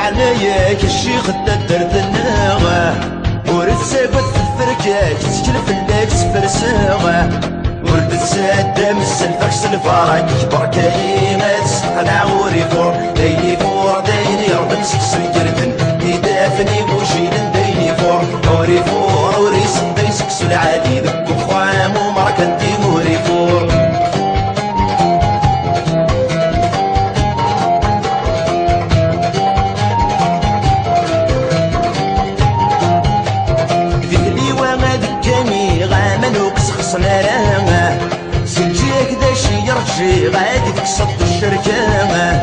عليك الشيخ الدردنا ورد ساقط في الفركاك تسكلف الليك تفرساغ ورد تسادم السلفك سلفارك بركاي ما تستقنع وريفور ديني فور ديني رد مسكسر جردن يدافني بوشيدن ديني فور وريفور وريسن دي سكسو العالي ذك وخوام ومركنتي وريفور غادي تكسط الشركة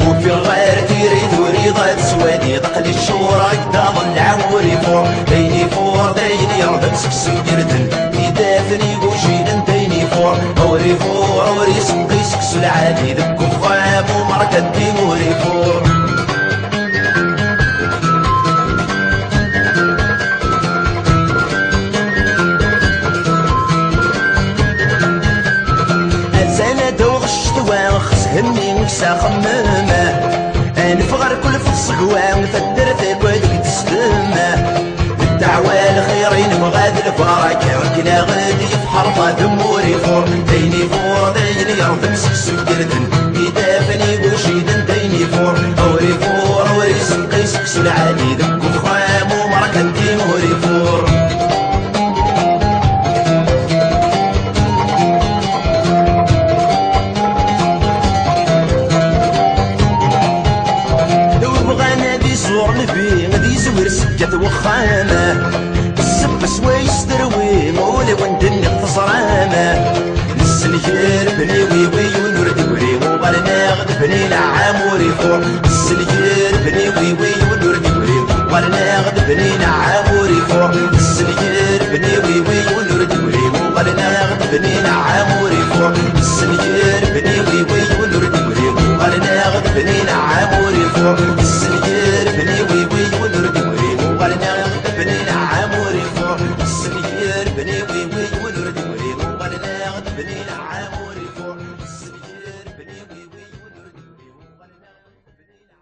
وفي الغير تيريد وريضة سوادي دقلي الشورى قدام العموري فور ديني فور ديني رضا مسكسن جردن يدافني وجيدن ديني فور وري فور وري سنقي سكسو العادي ذك وخاب ومركة ديموري فور همني نكسا خمامة نفغر كل في الصقوان فدر فيك ودك تسلمة الدعوة الخيرين مغاد البركة وكنا غادي في حرفة دموري فور ديني فور ديني رضا مسكسو جردن يدافني بوشيدن ديني فور وري فور وري سنقي سكسو العالي ذك وخام ومركن ديموري فور سكت وخامة السب سويس دروي مولي وندني التصرامة السنجير بني ويوي ونرد وري وغالنا غد بني نعام وريفور السنجير بني ويوي ونرد وري وغالنا غد بني نعام وريفور السنجير بني ويوي ونرد وري وغالنا غد بني نعام وريفور السنجير بني ويوي ونرد وري وغالنا غد بني نعام وريفور السنجير بني ويوي ونرد وري وغالنا غد بني نعام وريفور السنجير بني ويوي ونرد وري وغالنا غد بني نعام وريفور السنجير بني ويوي ونرد وري وغالنا غد بني نعام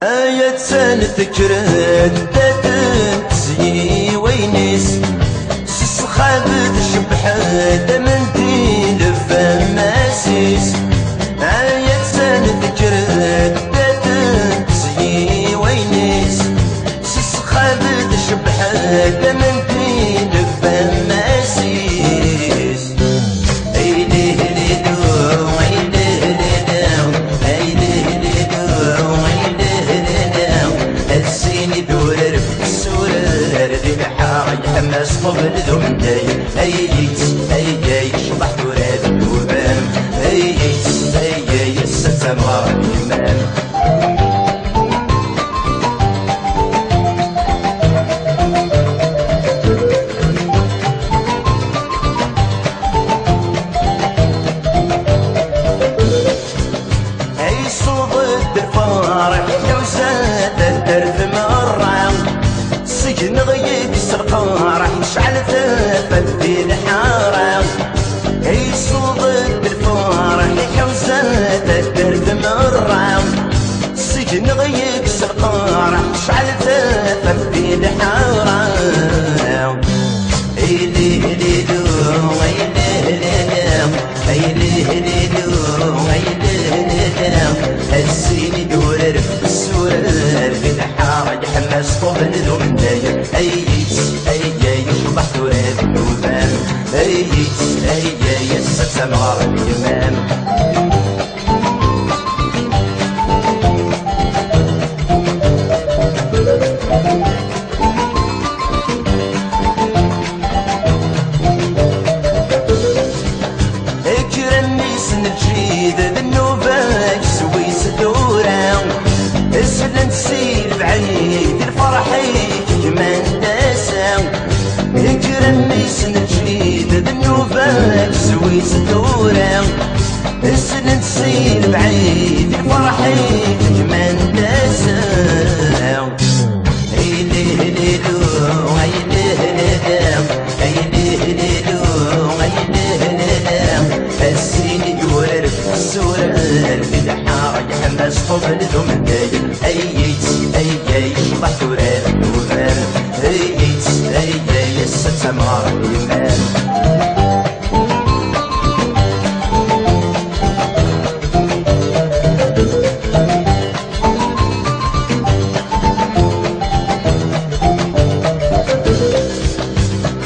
آية سنتكرد دادن تزيي وينيس سسخابت شبحة من دين فماسيس آية سنتكرد دادن تزيي وينيس سسخابت شبحة من دين فماسيس حماس قبل ذو من داي هيجيت هيجي شبح تراب الوبان هيجيت هيجي الستة مغارب اليمان هي صوت الفارح جوزات الدرب مرة سجن غيب السرقة راح يشعل ثافت الحارة هي صوت الفارح جوزات الدرب مرة سجن غيب السرقة راح يشعل ثافت الحارة هيلي هيلي دو هيلي هيلي هيلي هيلي دو هيلي هيلي السين دور رف السورة في الحارة حماس طبن ذو من داير هيجيت هيجي شبح تراب الوبان هيجيت هيجي الستة مغارب اليمان اكرمني سن الجيد بالنوباك سويس دورة اسل نسير بعيد الفرحيك كمان داسة اكرمني سن الجيد بالنوباك سويس دورة اسل نسير بعيد الفرحيك كمان داسة هيلي هيلي دو هيلي هيلي هيلي هيلي دو هيلي هيلي السين يورر في السورة في الحارة حماس طبن لذو من داير أييت أيي شبح وراد وفال أييت أيي الستة مار يمال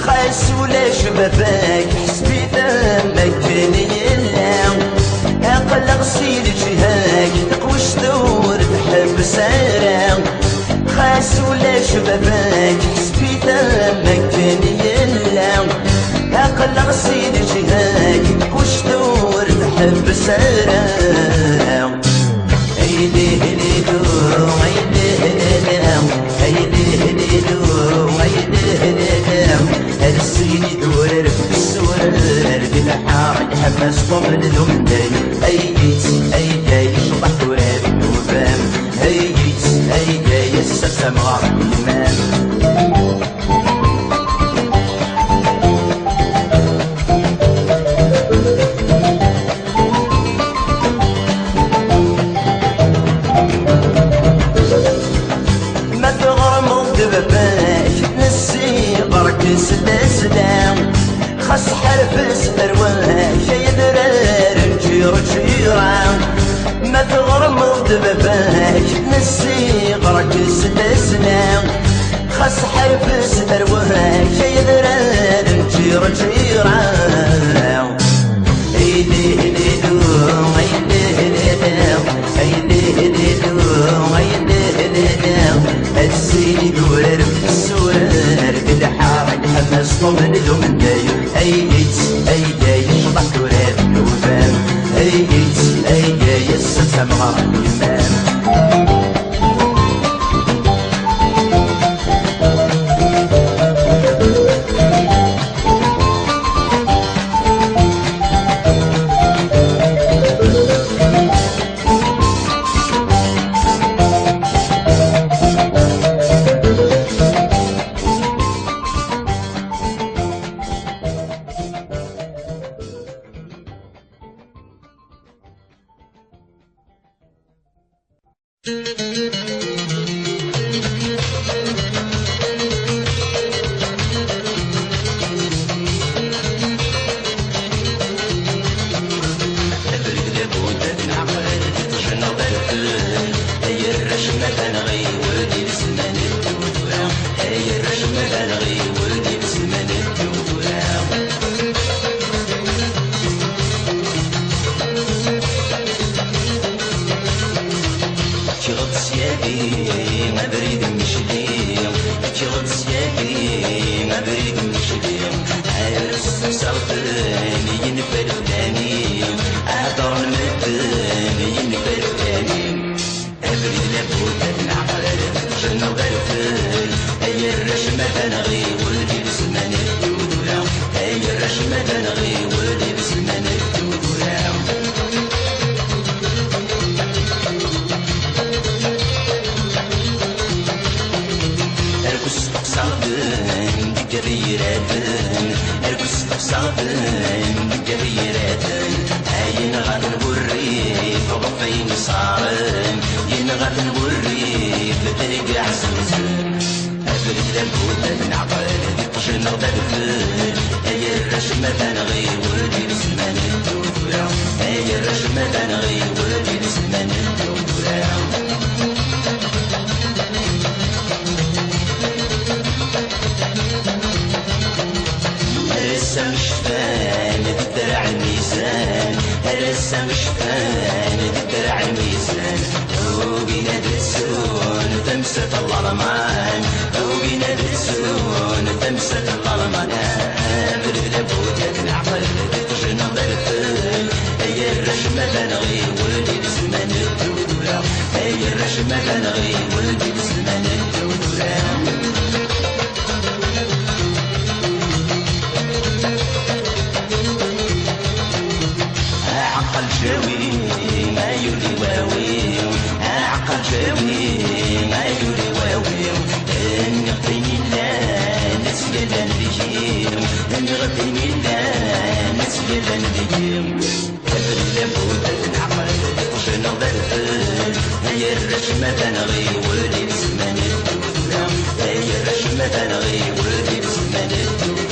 خاس ولا شبابك حسبي ذمك كاني أقل غسيل جهاك تقوش دور تحب سارة خاس ولا شبابك حسبي ذمك كاني أقل غسيل جهاك تقوش دور تحب سارة أيدي هليلو أيدي هليلو أيدي هليلو أيدي هليلو السيني دور في السور بالحار حماس طمن ذو من داير أيديت أيدي شبح وراد وفام أيديت أيدي السبسة مغار الإمام ما تغرموا دباباك تنسي برك سلاسلام خاص حرفس أرواح يا درار نجير جيران ما تغرم دباباك تنسي غرك سلاسلام خاص حرفس أرواح يا درار نجير جيران أيدي هليلو أيدي هليلو أيدي هليلو أيدي هليلو السيني دورر في السورر بالحارة حماس طمن ذو من داير أيديت أيدي شبح وراد وفام أيديت أيدي الستة مغار الإمام الرشمة تنغي ولي بسمان الدودة هي الرشمة تنغي ولي بسمان الدودة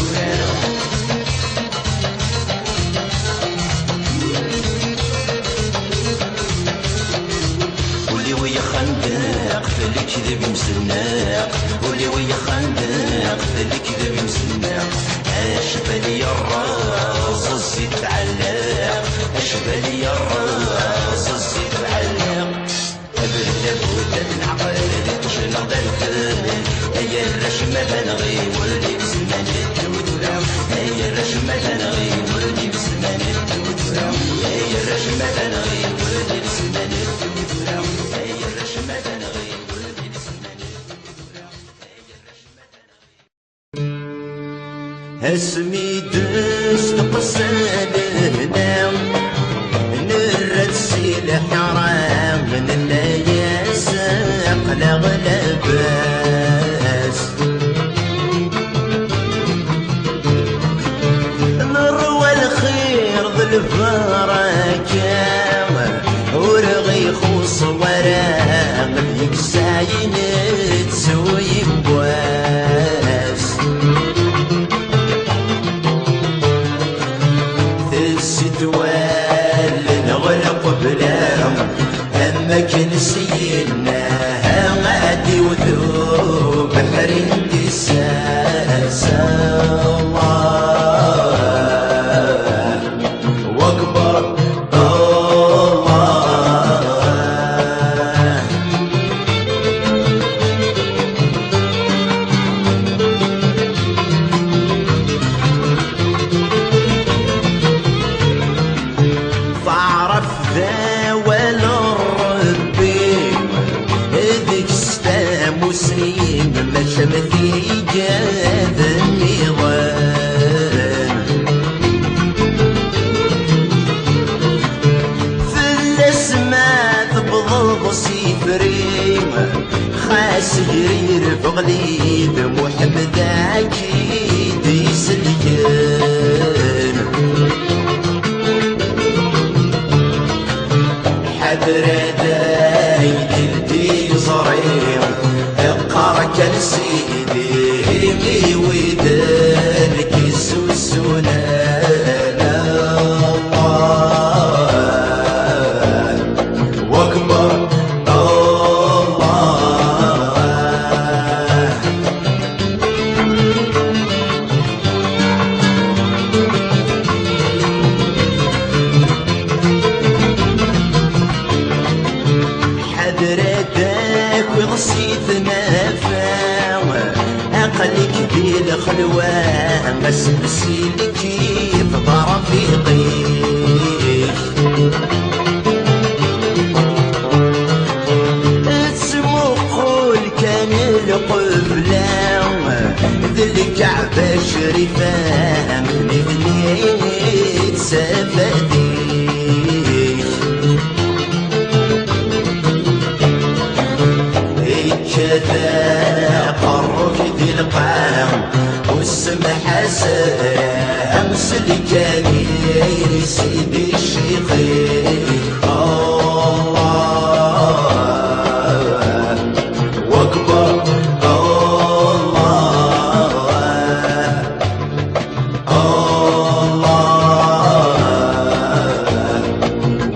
ولي ويا خندق في الكذب مسناق ولي ويا خندق في الكذب مسناق اشبالي الراس الزيت علق اشبالي الراس الزيت علق ابرد ود العقل تشنق الفم هي الرشمة تنغي ولي بسمان الدودة هي الرشمة تنغي ولي بسمان الدودة هي الرشمة تنغي ولي بسمان الدودة هي الرشمة تنغي ولي بسمان الدودة اسمي دست قصدنا نرد سيل حرام من الياسق لغلباس نروى الخير ذي البركة ورغي خوص وراغ يكساين تسوي بواس تسدوال نغلق بلام أما كنسينا غادي وذوب بحرين دساس الله واكبر شمثي جاذ النظام في الاسماء تبضض سيفريم خاس يرير بغليد محمد اكيد يسلكن حذر دايد الدي صريم كان سيدي همي ودارك السوسونا الله واكبر الله حضرتك وغصيتنا أقلك بالخلوة مسلسل كيف برفيقي تسمو قول كان القبلة ذي الكعبة الشريفة من بنيت سفديك كذا قرك ذي القام والسمح أمس الجاني سيدي الشيخي الله واكبر الله الله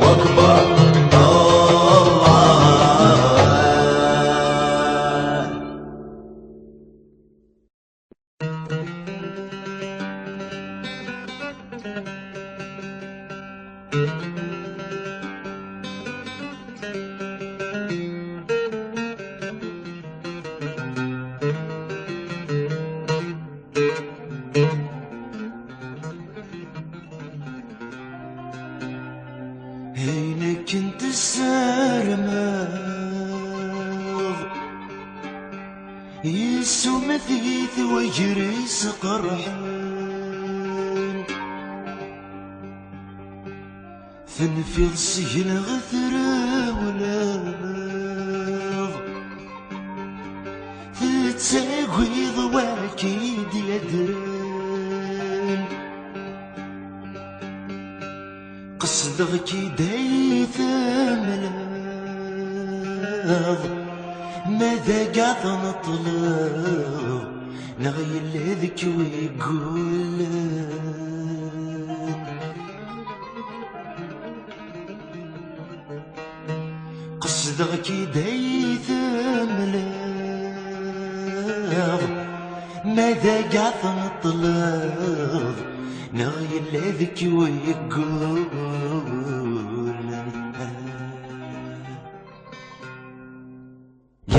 واكبر هينك انت السرماغ يسو مثيث وجريس قرحان فنفيض سجن غثرة ولاغ تتساقي ضواكيد يدران قصدك داي ثملا ماذا قاعد نطلب نغير لذك ويقول قصدك دايث ملاغ ماذا قاعد نطلب نغير لذك ويقول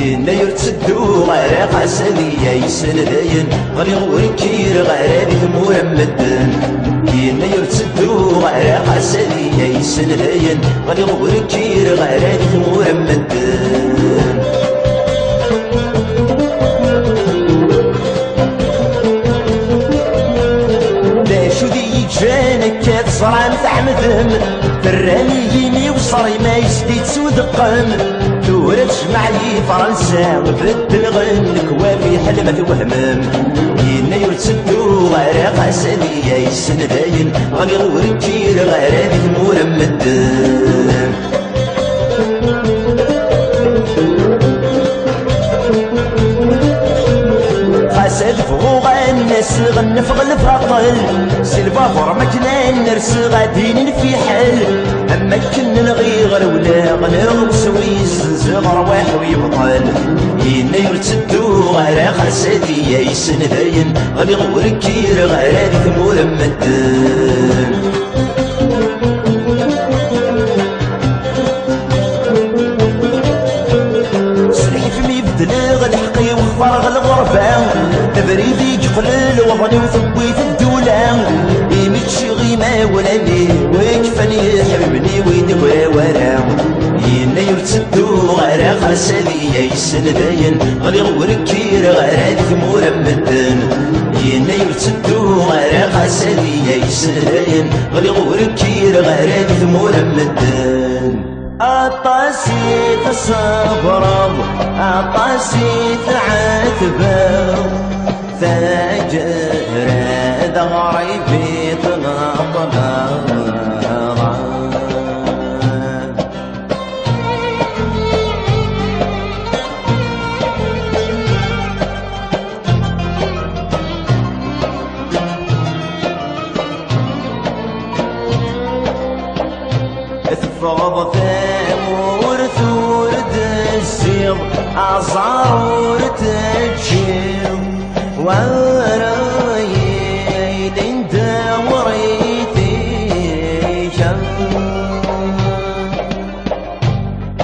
ينا يرتدو غير قاسنية يسن ذاين غلي غوركير غير ثمور مدن ينا يرتدو غير قاسنية يسن ذاين غلي غوركير غير ثمور مدن لاشو ذي جانك كتصران تعمدهم فراني يمي وصري ما يسدي تسودقم تورا تجمع لي فرنسا بدل غنك وافي حلمة وهمم ينا يرتدو غير قاسنية يسن داين غالي غوركير غير هذي ثمور مدن خاسد فغوغا الناس غنف غلف عطل سيلفافور مكنان نرس غادين في حل اما كن الغيغر ولا غنغ سويس زغر واحد ويبطل ينا يرتدو غير خاسدية يسن ذاين غالي غوركير غير هذي ثمور مدن الحقي وفرغ الغربة تبريدي جقلل وطني وثبي في الدولة يمشي غيمة ولاني ويكفني حبني ويدوى ورا ينا يرتدو غير خاسدية يسن داين غالي غوركير غير هذي ثمور مدن ينا يرتدو غير خاسدية يسن داين غالي غوركير غير هذي ثمور مدن عطاسي تصبر عطاسي تعتبر فجر ظهري في تناطبر ثفض ثامور ثور دسيض عصار تجيض وراي لين دوريتي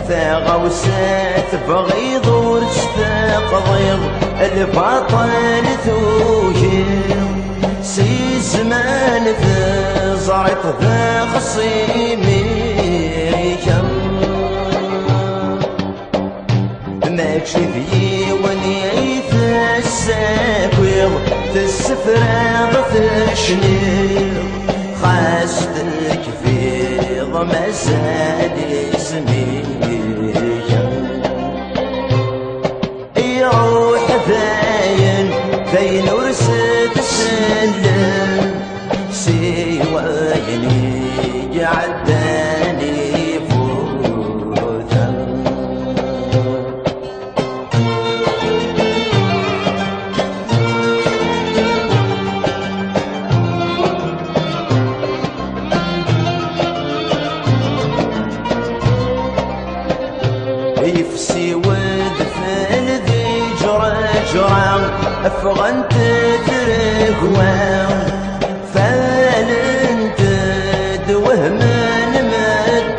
ثغوسات بغيض ورشتقضيض البطل ثوجيض سي زمان ذا زريط ذا خصيمي ماكشي ذي ونيت الساكويض تسفراغ تشنيض خاستك في ضمزاد اسمي يروح ذاين ذاين ورسد السلم سوايني عداني فوثا يفسي ودفن ذي جرى جرى افغنت تركوا فالنت دوهمن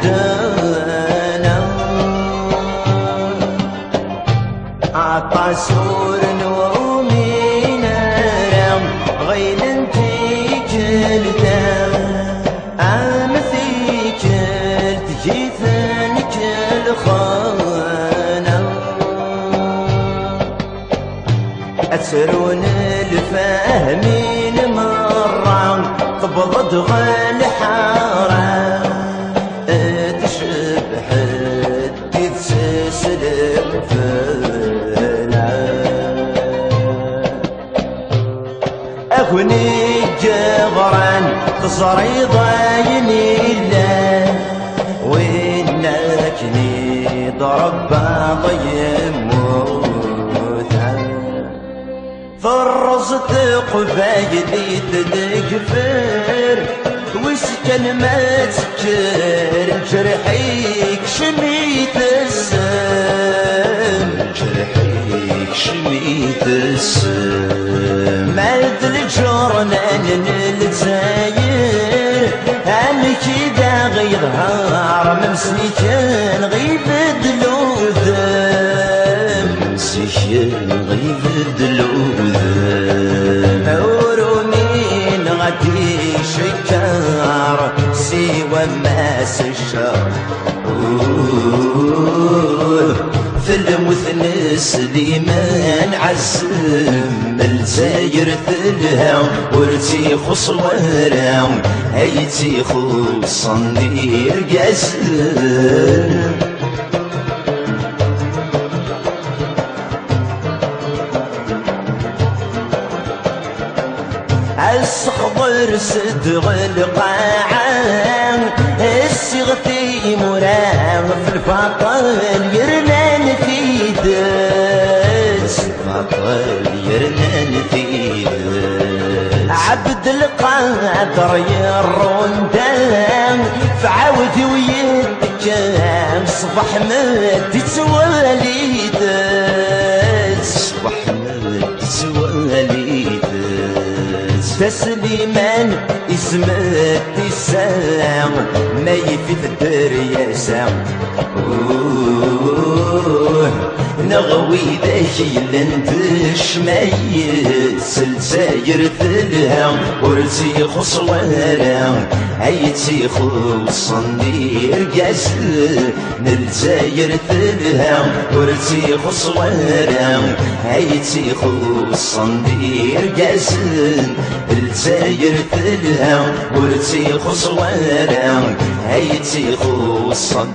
مدانا عطاسور نومي نارم غيل انتي كلتا امثي كلت جيثن كل خانا أتسرون الفاهمين مرة قبضت غال حارة تشبح تتسلم فلا أكوني جغران تصري ضايني الله وإنكني ضرب الأرض يموتها فرزت قبايلي تدقفر وسكن ما تسكر جرحيك شميت السم جرحيك شميت السم مالت الجرنان الجزاير هم كدا غيظهر ممسكن غيب دلوذم ممسكن غيب دلوذم ورونين غدي شكار سوى ما سشر في المثن سليمان عزم الزاير ثلها ورتي خصوارا هيتي خصني رقاسم الصخبر صدغ القاعة السغتي مرام في الفطل يرنان في دس الفطل يرنان في دس عبد القادر يرندان فعاود ويتكام صبح ما تتوالي دس صبح ما تتوالي تسليمان اسمه تسام ما يفيد الدرياسة نغوي ذاكي لندش ميت سلساير ثلها ورتي خصوارا هيتي خصني رقاسل نلزاير ثلها ورتي خصوارا هيتي خصني رقاسل الجزاير ثلها ورتي خصوارا هيتي خصن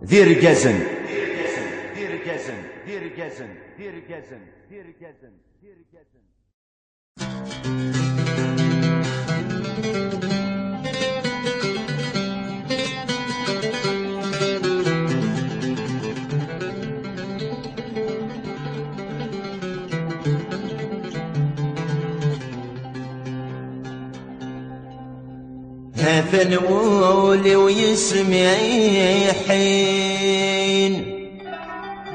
ذير قزن ذير قزن ذير قزن ذير قزن ذير قزن ذير قزن هذا نولي ويسمع حين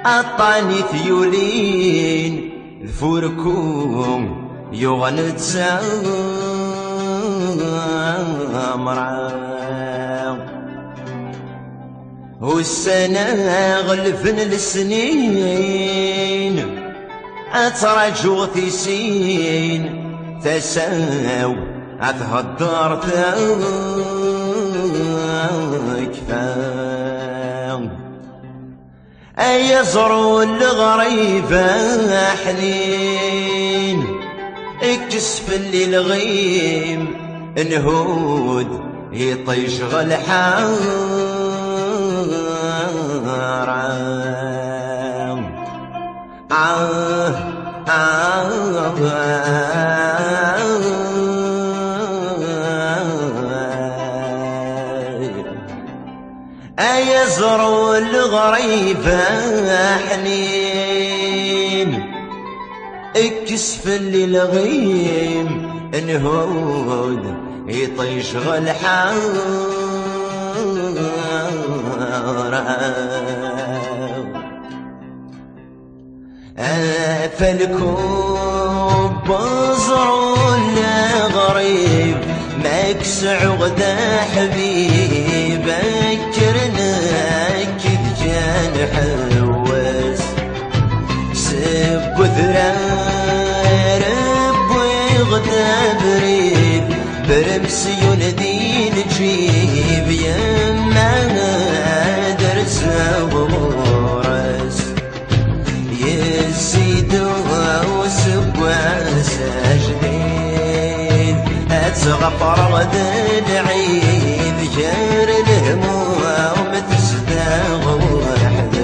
أطاني ثيولين ذفوركم يغنى تسامر والسنة غلفن السنين أترجو ثيسين تساو أتهدر تكفى أيزروا الغريبة حنين اكسف اللي الغيم انهود يطيشغل حارم أيزروا الغريبة حنين اكسف اللي الغيم انهود يطيشغل حارم فالكوب بزروا الغريب مكسع غدا حبيبك كرناك كان حواس سب ذرارب ويغدا بريد برمسي يندين جيب يما درس وغرس يزيدوا وسبوا ساجدين أتغفر غدا العيد جار الهموم تستغوى حدث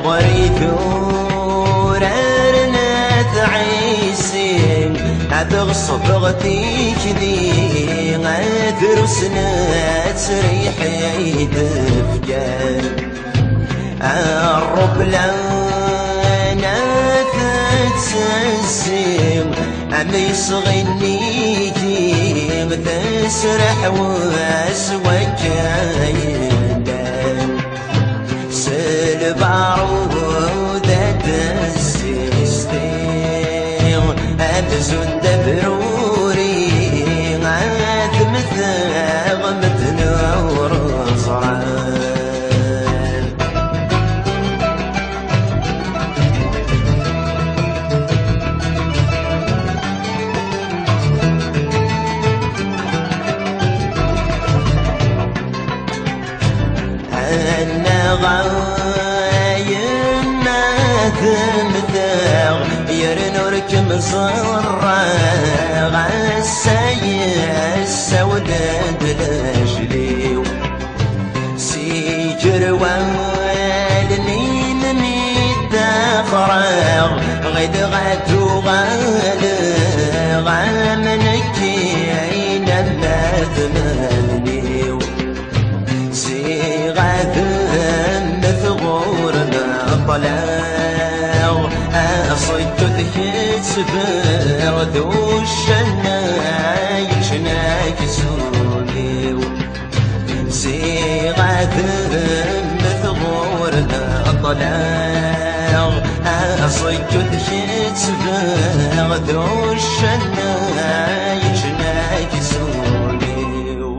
غريثور أرنات عيسين أبغ صبغتي كذي غادر سنات ريحي دفجان الرب لنا تتسسم أمي يصغني جيم تسرح واسوك يندان سلبارودة تسستيم أبزن دبروري غاث مثاغ متنور صران غايم ما تمثاغ يرنورك مصرة غساي السوداد الأجليو سيجر والني مميت فراغ غيد غاتو غالغ منكي عين الناس مالنيو صيغة مثغورنا طلاو أصيت ذكيت سبر ذو الشناي شناك سوليو صيغة مثغورنا طلاو أصيت ذكيت سبر ذو الشناي شناك سوليو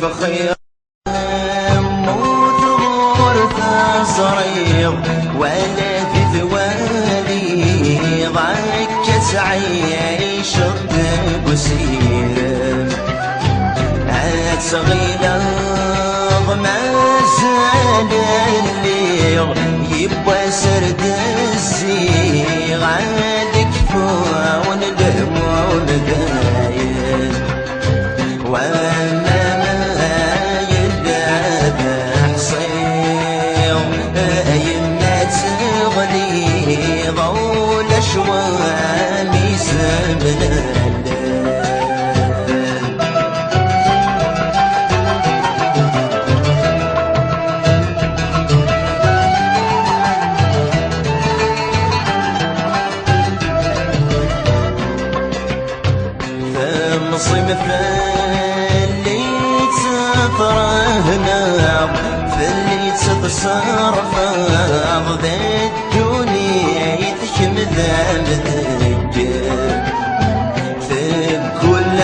فخير موثور صرير ولا في ثوالي ضاك عيش الطب وسير صغيرة ما زال الليل يبقى سرد الزيغ عندك فون الهموم داير وانا ما يلقى حصير يما تغلي ضول شوامي زمنا تراهنا في اللي تتصرف بالدنيا يتشمذ مذكر في كل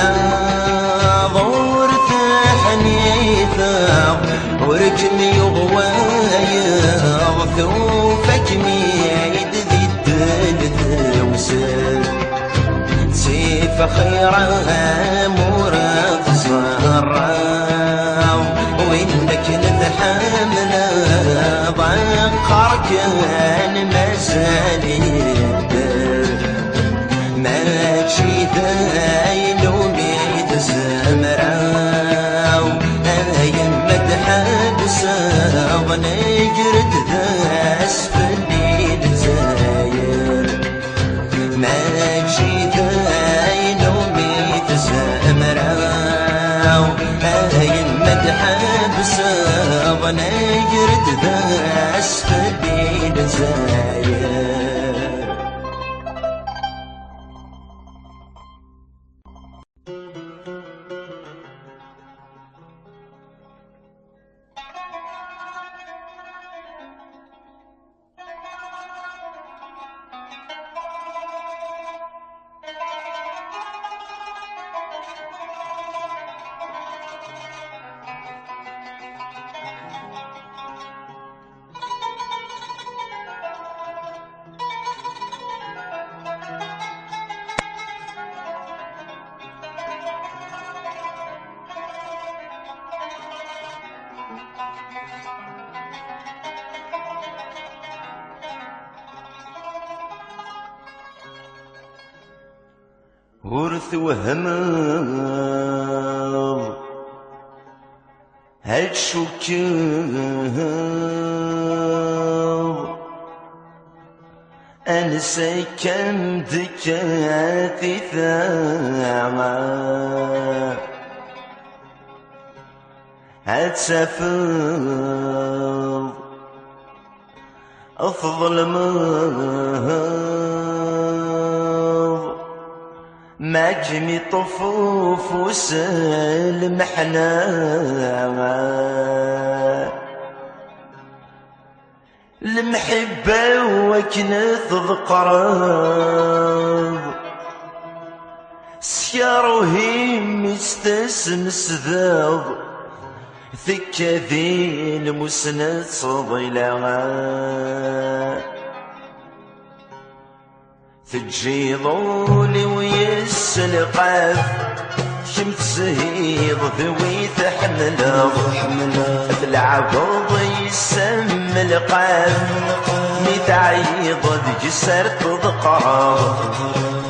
ظهور حنيفة وركم يغوايا ثوفك ميعيد ذي الدلث وسر سيف خيرها مراد زهراء وإنك نتحمل ضنقر كان مازال يدر ما تشي ذاين وميت زمراء أيم مدحبس ونجرد ذا أسفل الجزاير ما تشي ذاين وميت زمراء أيم مدحبس ونجرد ذا أسفل الجزاير ورث وهمام هالشكام أنسى كم ذكاتي ثاما هتسافر أفضل مجمي طفوف وسلم حناما المحبة وكنث ذقراب سيار وهيم يستسمس ذاب ثكة ذين مسند صضيلا تجي ضولي ويسلقاف شمت سهيض ذوي تحمله العبض يسم القاف متعيض جسر تذقراب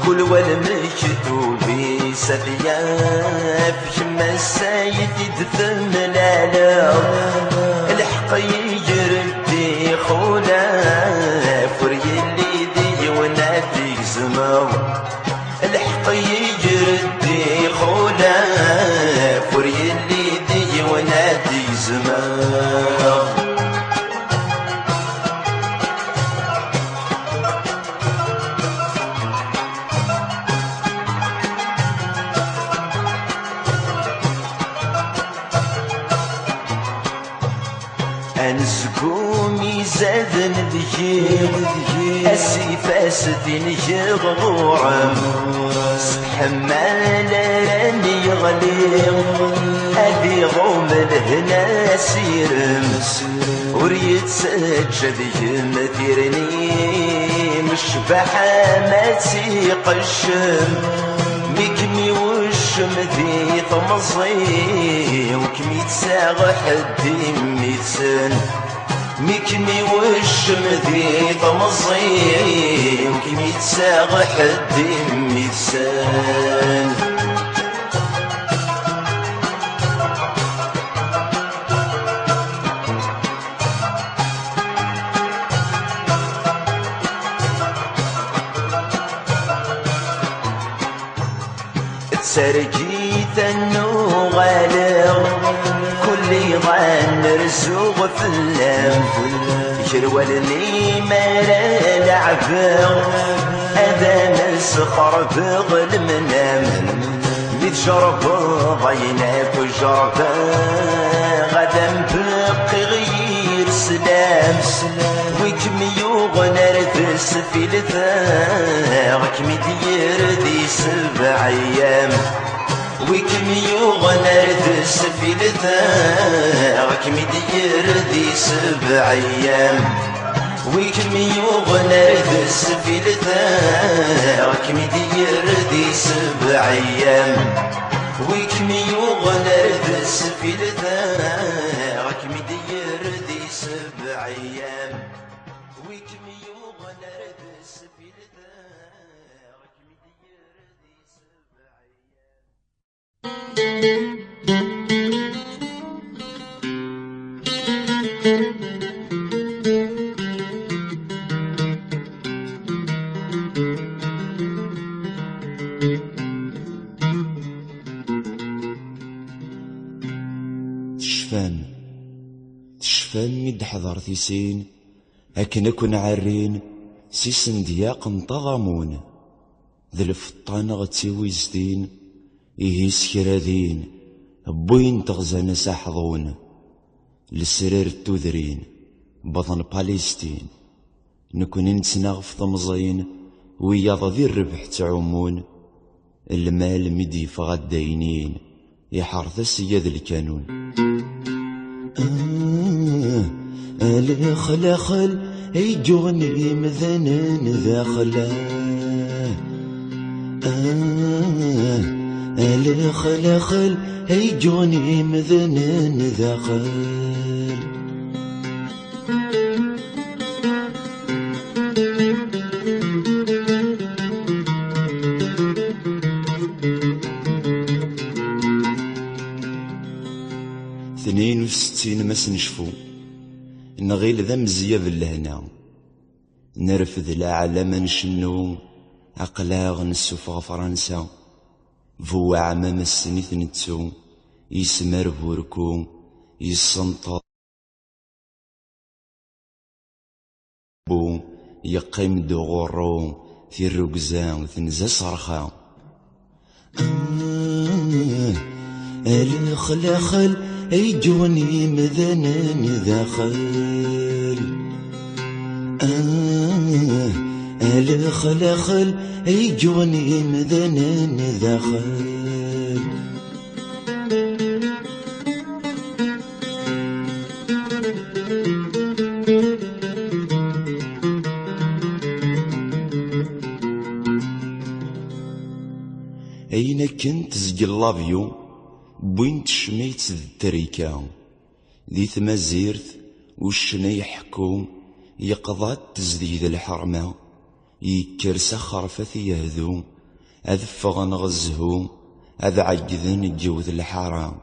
كل والمكتوبي سثياف شم السيد يدثم الالام الحق يجردي خولاف وريلي ونادي زماو الحق يجردي خولاف وريلي دي ونادي زماو أنسكومي زادن ذجيل أسيفاستين جغورم حمال راني غليظ أدي غوم الهنا سيرم وريد سجد يمثيرني مشبحة ما تسيق الشم مكمي وشم ذي طمزي وكمي تساغ حدي ميتسن مكمي وشم ذي طمزي وكمي تساغ حدي ميتسن سرجيت النغالر كل ظن رزوق في اللام شرولني مرا لعبر أذان السخر بغل منام ميت شرب ضيناك وجربان السفيلة غكمي دير دي 7 أيام ويكم يغنى السفيلة غكمي دير دي 7 أيام ويكم يغنى السفيلة غكمي دير دي 7 أيام ويكم يغنى السفيلة غكمي دير دي 7 أيام ويكم يغنى السفيلة غكمي دير دي 7 أيام تشفان ميد حضرتي سين أكن كن عرين سيسن دياق انتظمون ذي الفطان غتسوي زدين إيهيس كرادين بوين تغزانا ساحظون لسرير التوذرين بطن باليستين نكون نتسناغ في طمزين وياض ذي الربح تعومون المال مدي فغداينين يحرث السياد الكانون الخل يجوني مثنن داخله الخل يجوني مثنن داخل 62 ما سنشفو نغيل ذا مزياب اللهنا نرفد الأعلى ما نشنو أقلاغ نسوفغ فرنسا فو عمام السنيث نتسو يسمر بوركو يسنطر بو يقيم دغورو في الرقزان ثنزا صرخا الخلاخل يجوني مذنن داخل الخلاخل يجوني مذنن داخل أين كنت زجل لافيو بوين تشميت التريكا ذي ثمازيرث وشنا يحكو يقضات تزديد الحرمة يكر سخر فثي يهذو أذفغن غزهو أذ عجذن جوذ الحارة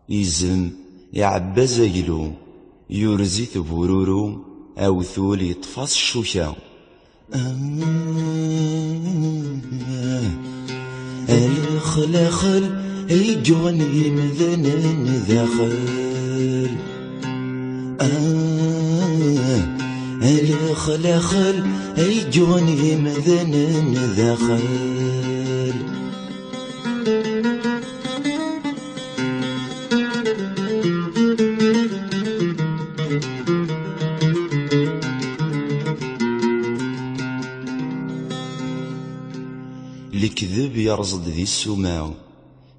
يزم يعبى زيلو يرزي ثبورورو أو ثول يطفص الشوشة الخلاخل يجوني مذنن داخل الخلاخل يجوني مذنن داخل الكذب يرصد ذي السماو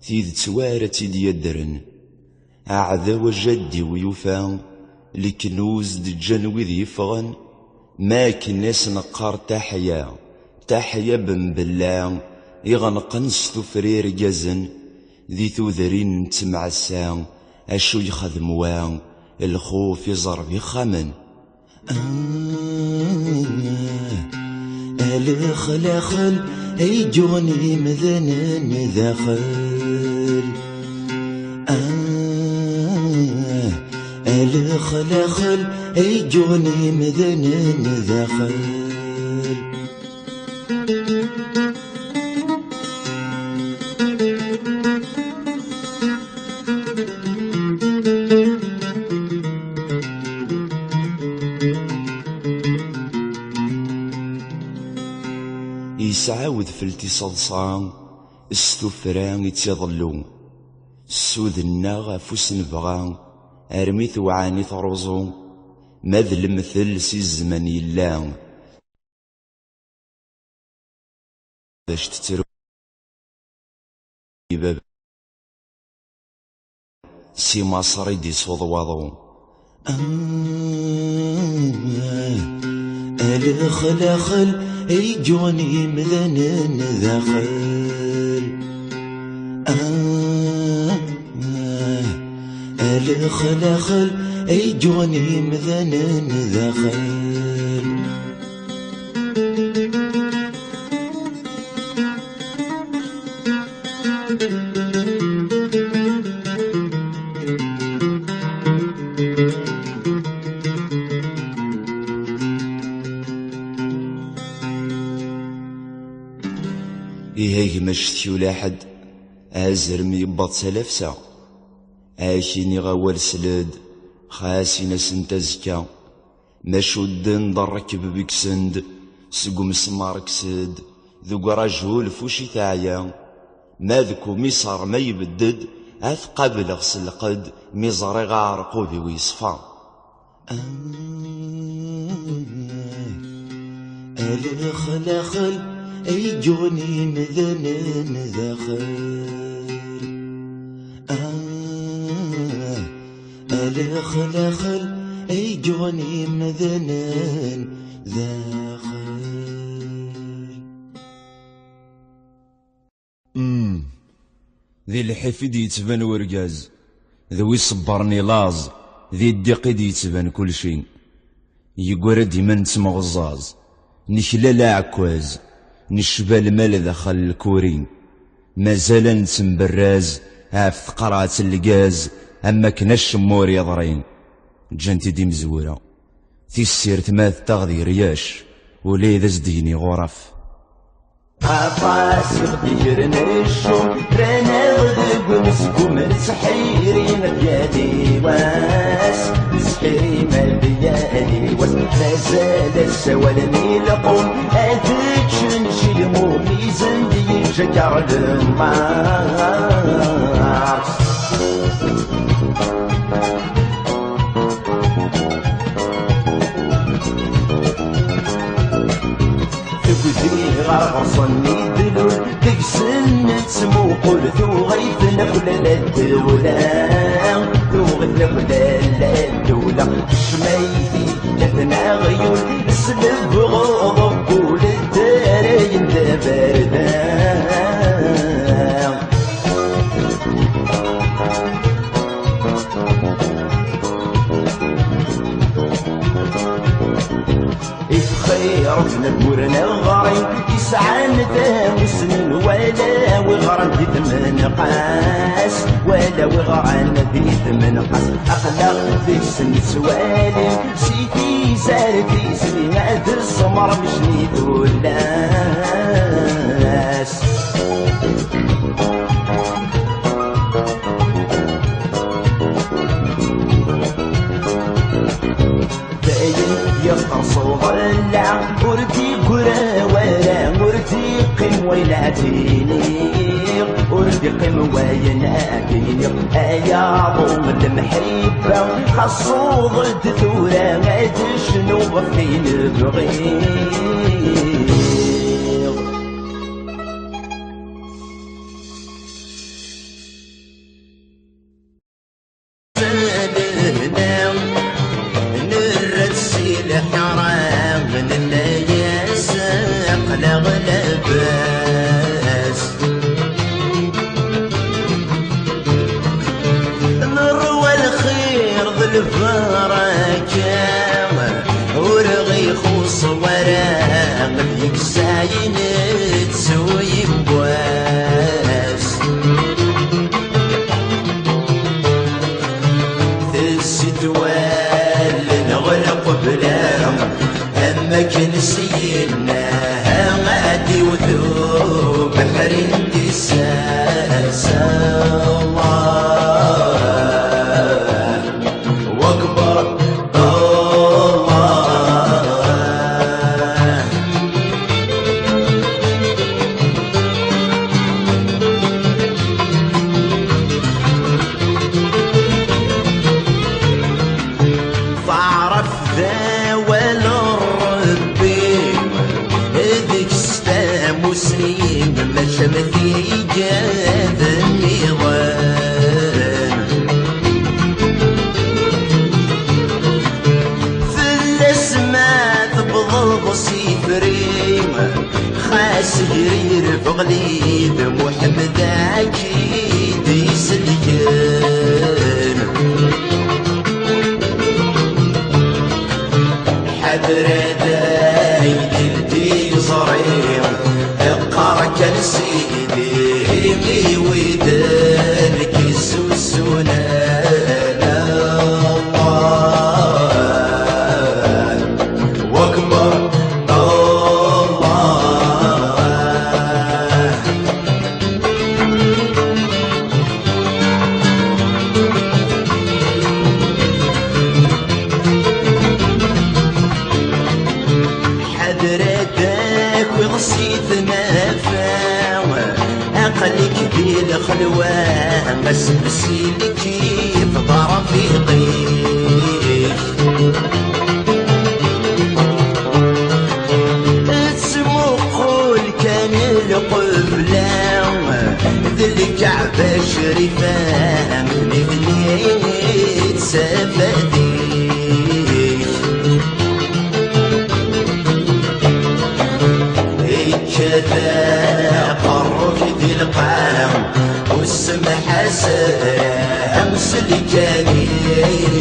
تيد توارت يدرن أعذا وجدي ويوفا لكنوز دجان وذي يفغن ما كناس نقار تحيا بن بلا يغنقن ستفرير جزن ذي ثوذرين تمعسا أشو يخدموا الخوف يزرب يخمن الخلاخل يجوني مذنن داخل الخلاخل يجوني مذنن داخل يسعاود فلتي صلصان استفران يتيظلو السود الناغ فوس نبغان أرمي ثوعاني ثروزو ماذ المثل سي الزمن يلان باش تترو باب سي مصري دي صوض وضو الخلخل يجوني مذنن ذاخل الخلخل يجوني مذنن ذاخل إيهاك مشتي ولا حد أزرمي يبط سلافسا عاشيني غوال سلاد خاسينا سنتزكا مشودن ضركب بكسند سقم سمارك سد ذو رجل فوشي ثاعيا ما ذكو ميصار ما يبدد أثقابل غسل قد ميزاري غارقو ذي ويصفى الخلخل يجوني مذنن ذاخل الخلخل يجوني مذنن ذاخل ذي الحفيد يتبان ورقاز ذوي صبرني لاز ذي الدقيد يتبان كل شي يقول ديما نتسمى غزاز نشلا عكواز نشبى المال دخل الكورين مازال نتسم براز عف قرعة القاز اما كناش مور يضرين جانتي دي مزورة في السير تماث تغذي رياش ولي ذا زديني غرف عفاس يغدير نرشو رانا غدق مسكو من سحيرين ديالي واس سحيري مال ديالي واس مازال السوال نيلقون هاديك شنشي الموميزن دي شكر المارس تبدي غرصني دلول تكسن تسمو قلتو غيث نخلة الدولة توغث نخلة الدولة شميتي لثنا غيول سلب غضب قول الدارين دبردان خيرتنا بورنا الغريب يسعى ندام سنين ولا وغران دي ثمن قاس ولا وغران دي ثمن قاس أخلاق في سن سوالي سيتي زارتي سنين هاد السمر مش نيدو الناس يقصو ضلع وردي قرى ولا وردي قم ويناتيني وردي قم ويناتيني يا ضم المحبة خصو ضد ثورة ما تشنو فين بغير نروى الخير ذي البركة ورغي خوص وراغ ذيك ساين تسوي بواس تسي توال نغرق بلام أما كنسينا غادي وذوب بحرين دي ساسا فاعرف ذا ولا ربي سهرير فغليد محمد أكيد يسلكن حضرة دايدي صريم اقرا كان سيدي ويدرك السوسونان الله واكبر حضرتك وغصيت نافع أقلك بالخلوة مسمسي لك كيف طرفيقيك تسمو قول كان القبلة ذي الكعبة الشريفة من بنيت سفديك كذا قرك ذي القام والسمح أمس الجاني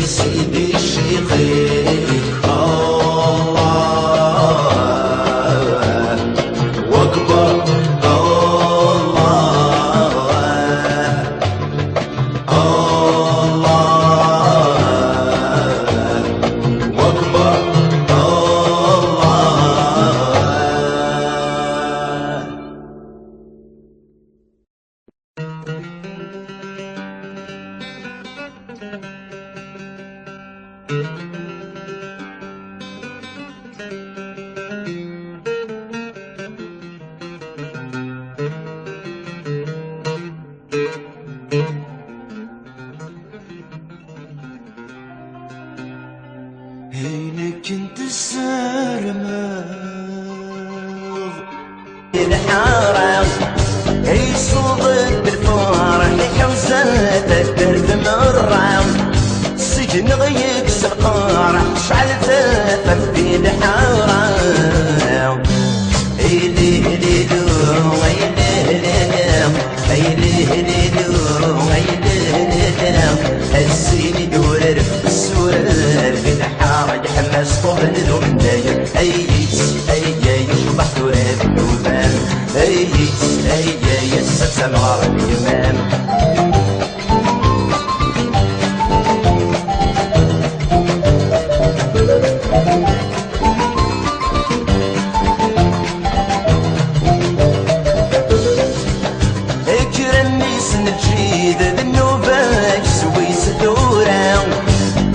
سيدي الشيخين الله واكبر هينك انت السرمغ الحارة هي صوبت بالفرح حوزت الدرب مرة السجن غيك سقارة شعلت في الحارة هيلي هليلو هيلي هليلو هيلي هليلو هيلي هليلو السيني دورر السورر في الحارة يحمس طهن ذو من داير أيس أيس بحث راب النوبان أيس أيس ستسمع رب الإمام اكرمني سن الجيد بالنوبة سويس دورة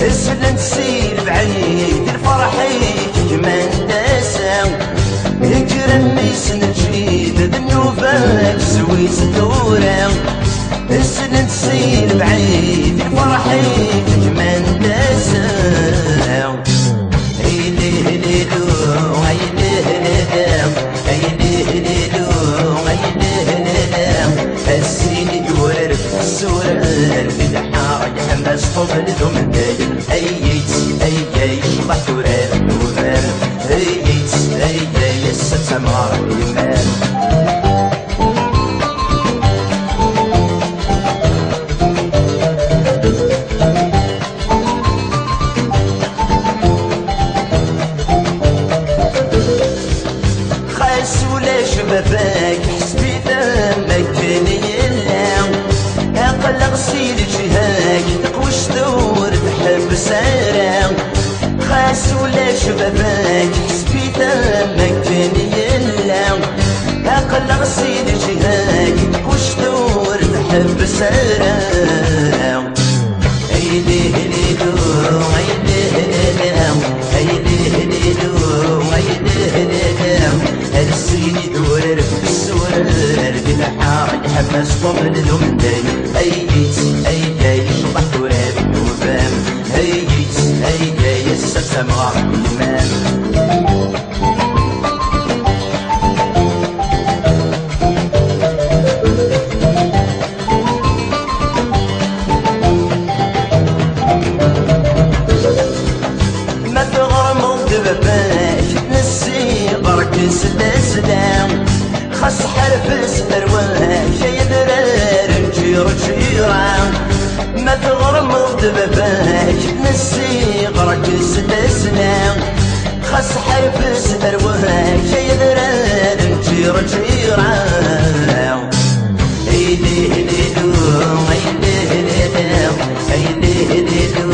اسلم تسير بعيد الفرحيك كمان داسة اكرمني سن الجيد بالنوبة سويس دورة اسلم تسير بعيد الفرحيك كمان داسة هيلي هليلو هيلي هليلو هيلي هليلو هيلي هليلو السيني دورر السورر في الحارة يحمس طفل ذو من داير أيت أيت ضحك وراب النوبان أيت أيت ستسمع الإيمان شبابك حسبي ثمك يلام اقل غسيل جهاك تقوش دور تحب سارة خاس ولا شبابك حسبي ثمك يلام اقل غسيل جهاك تقوش دور تحب سارة هيلي هليلو هيلي هليلو هيلي هليلو هيلي هليلو السيني دورر السورر بالحارة يحمس طفل ذو من داير أيت أيت ضحك وراب النوبان أيت أيت ستسمع الإمام ما تغرموا دباباك تنسي برك سلاسلام فس أرواح يا درار نجير جيران ما تغرم دباباك نسي غرك سلسنا خاص حيفس أرواح يا درار نجير جيران هيدي هيدو هيدي هيدو هيدي هيدو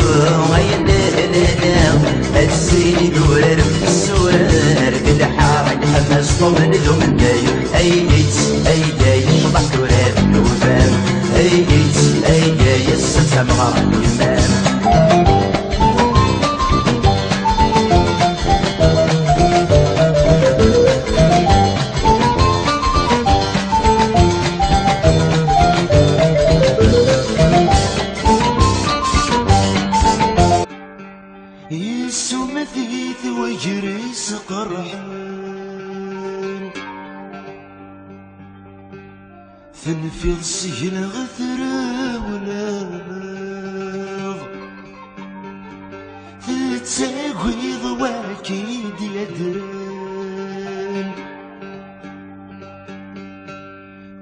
هيدي هيدو السيني دورر في السورر بالحارة خمس طمن ذو من دايو أيديت أيدي شطح دورر نوفام أيديت أيدي السلسة مغار اليمام يسو مثيث ويجريس قرحان فنفيض سجن غثرة ولاغ تتساقيض واكيد يدران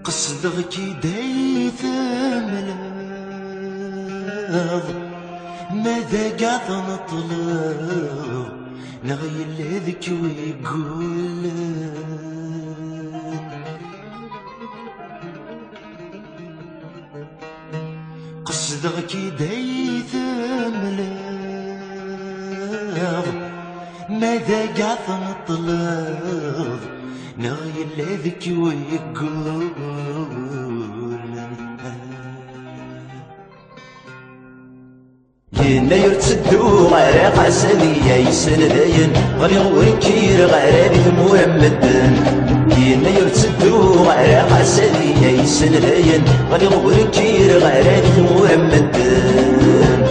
قصدغ كي دايث ملاغ ماذا قاعد نطلب نغير لذك ويقول قصدك دايث ملاغ ماذا قاعد نطلب نغير لذك ويقول كنا يرتدو غير قاسمية يسن داين غني غوركير غير ثمور مدن كنا يرتدو غير قاسمية يسن داين غني غوركير غير ثمور مدن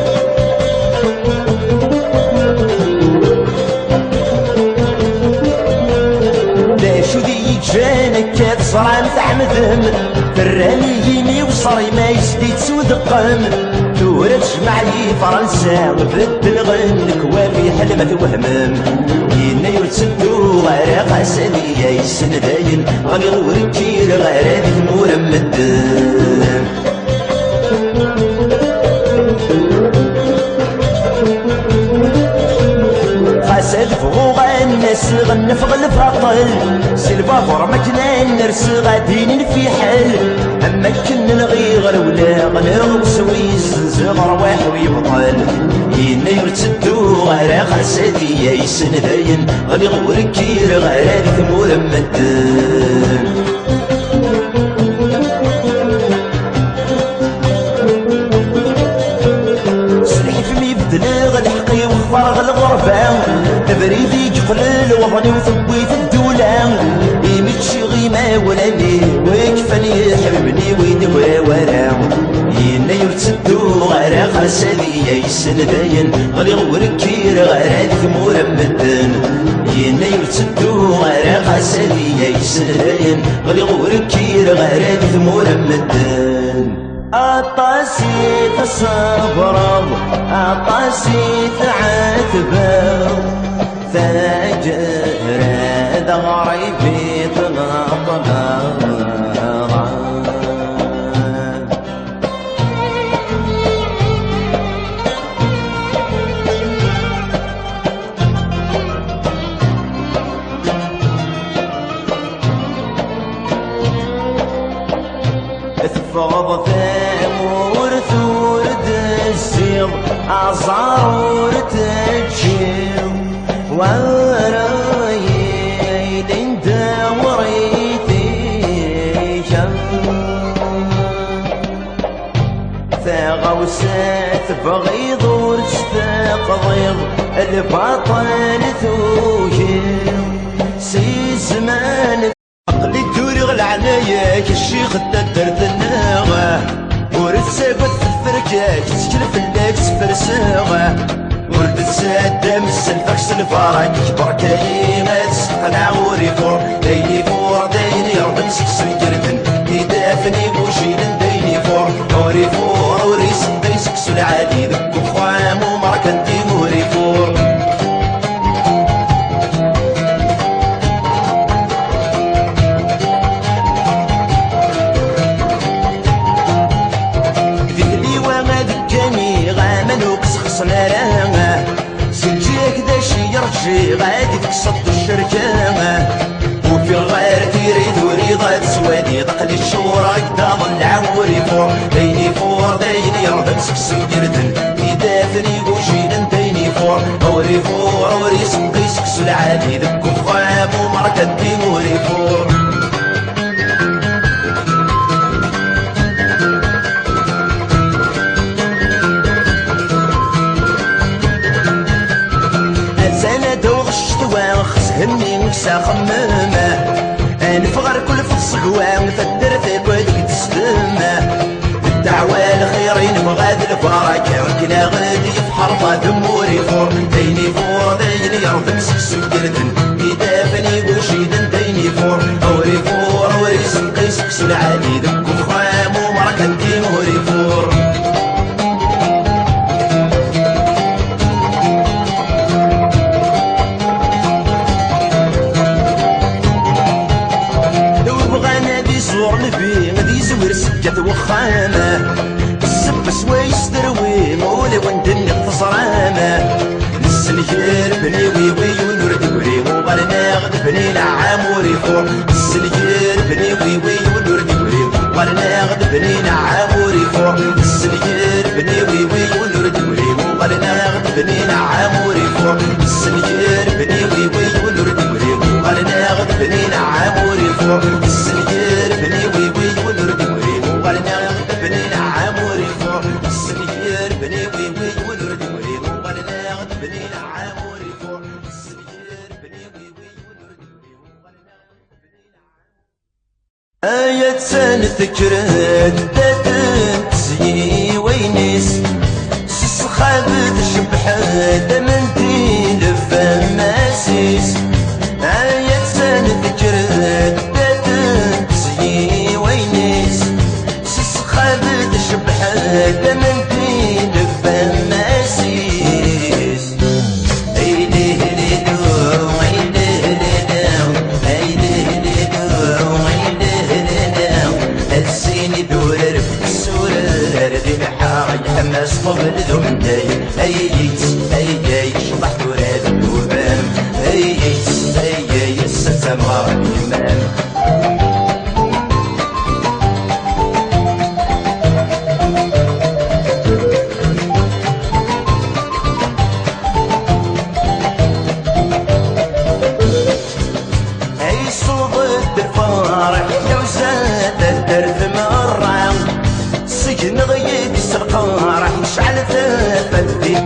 لاشو ذي جانك كتصران تعمدهم فراني يمي وصري ما يسدي تسودقم تورا تجمع لي فرنسا بدل غنك وافي حلمة وهمم كينا يرتدو غير قاسمية يسن داين غني غوركير غير هذيك مورا مدن خاسد فوق الناس غنف غلف عطل سلفافور مكنا نرس غادين في حل اما كنا نغير ولا غنغ سويس زغر واحد ويبطل ينا يرتدو غير خاسدية يسن داين غني غوركير غير هذيك مورا مدن دلاغ الحقي وفرغ الغربة تبريدي جقلل وطني وثبيت الدولة يمشي غيمة ولاني ويكفني حبني ويدوى ورا ينا يرتدو غير خاسدية يسن داين غلي غوركير غير هذيك مورا مدن ينا يرتدو غير خاسدية يسن داين غلي غوركير غير هذيك مورا مدن عطاسي تصبر عطاسي تعاتبه فجر دغري في تناطبه تفض ثمور ثور تسير أصار تجير وراي دين دوريتي ثغوسات بغيض ورشتقضيض البطل ثوجير سيزمان عقلي الدوري غلعناياك الشيخ الدرت الناغة ورثة قد الفركاك تسكن في اللاك تفرساغة ولد السادة مسلفك سلفارك بركاي ما تسقنا وريفور دايني فور دايني يرضن سكسن جردن يدافني بوشيدن دايني فور وريفور وريسن داي سكسن عادي ذك وخوام ومركنتي وريفور صد الشركة وفي الغير تيريد وريضة سوادي دقلي الشورى قدام العموري فور ديني فور ديني يرضى مسكسن جردن يدافني وشيدن ديني فور اوري فور اوري سنقي سكسو العادي ذكو خاب ومركد ديموري فور همي مكسا خمامة نفغر كل في الصقوان فدر في كودك تسلمة الدعوة الخيرين مغاد البركة وكلا غادي في حرفة دموري فور ديني فور ديني يرضى مسكسو جردن يدافني وشيدن ديني فور اوري فور اوري سنقي سكسو العادي ذكو خام ومركن ديموري فور سجت وخامة السب سويس دروي مولي وندني التصرامة السنجير بني ويوي ونرد وري وغالنا غد بني نعام وريفور السنجير بني ويوي ونرد وري وغالنا غد بني نعام وريفور السنجير بني ويوي ونرد وري وغالنا غد بني نعام وريفور السنجير بني ويوي ونرد وري وغالنا غد بني نعام وريفور السنجير بني ويوي ونرد وري وغالنا غد بني نعام وريفور السنجير بني ويوي ونرد وري وغالنا غد بني نعام وريفور السنجير بني ويوي ونرد وري وغالنا غد بني نعام آية سنتكرد دادن تسيي وينيس سسخابت شبحة من دين فماسيس آية سنتكرد دادن تسيي وينيس سسخابت شبحة من دين فماسيس حماس قبل ذو من دايم هيجيت هيجيت شطحت وراد الوبان هيجيت هيجيت الستة مغارب اليمان هي صوت الفرح لو زاد الدرب مرة سجن غيب السرقة راح يشعل ثافدي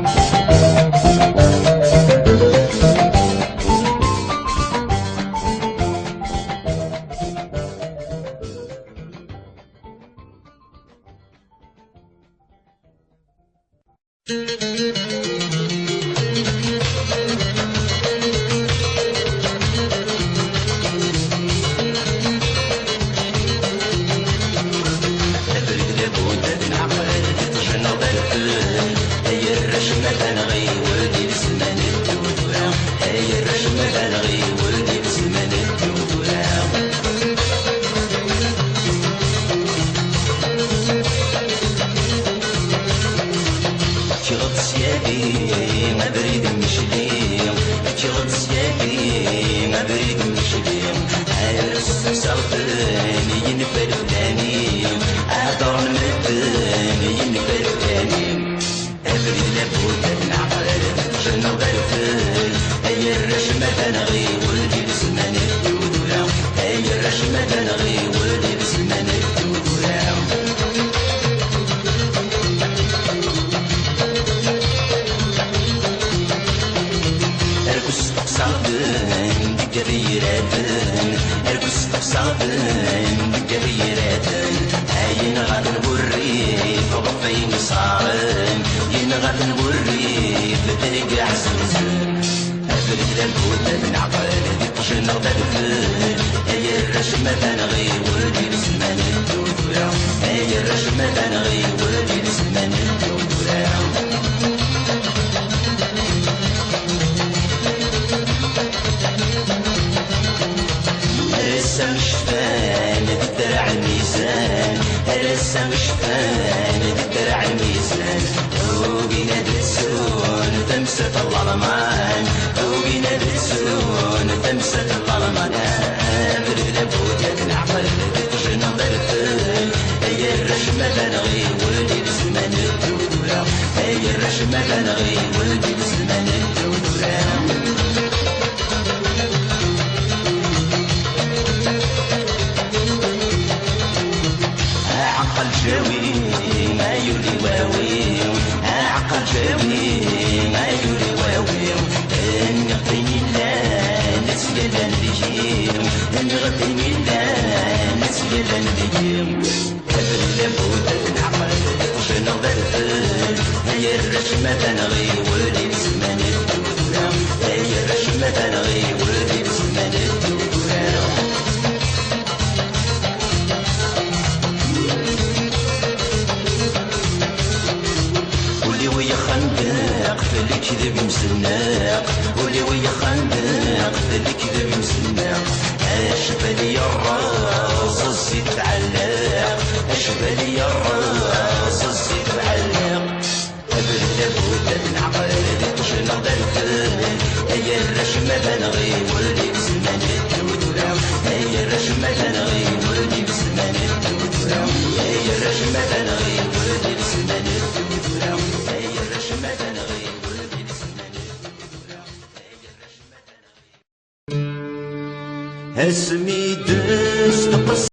وبينا بالسون تمسك الظلمان وبينا بالسون دون تمسة الظلمنا برد بودة العقل تجنا ضرفل هي الرشمة تنغي ولدي بزمان الدودورة هي الرشمة تنغي ولدي بزمان الدودورة عقل جاوي ما يولي واوي عقل جاوي ما يولي واوي نغطيني لا نسيلا نبيهم نغطيني لا نسيلا نبيهم كبر لابد العقل وشنا ضرفل هي الرشمة تنغي ولي بزمان الدودورة هي الرشمة تنغي ولي بزمان الدودورة ويا خندق في الكذب مسناق ولي ويا خندق في الكذب مسناق اشبالي الراس الزيت علق اشبالي الراس الزيت علق قبل لابد العقل تجنا ضرفل هي الرشمة تنغي ولدي بزمان الدودورة هي الرشمة تنغي ولدي بزمان الدودورة هي الرشمة تنغي ولدي بزمان الدودورة اسمي دست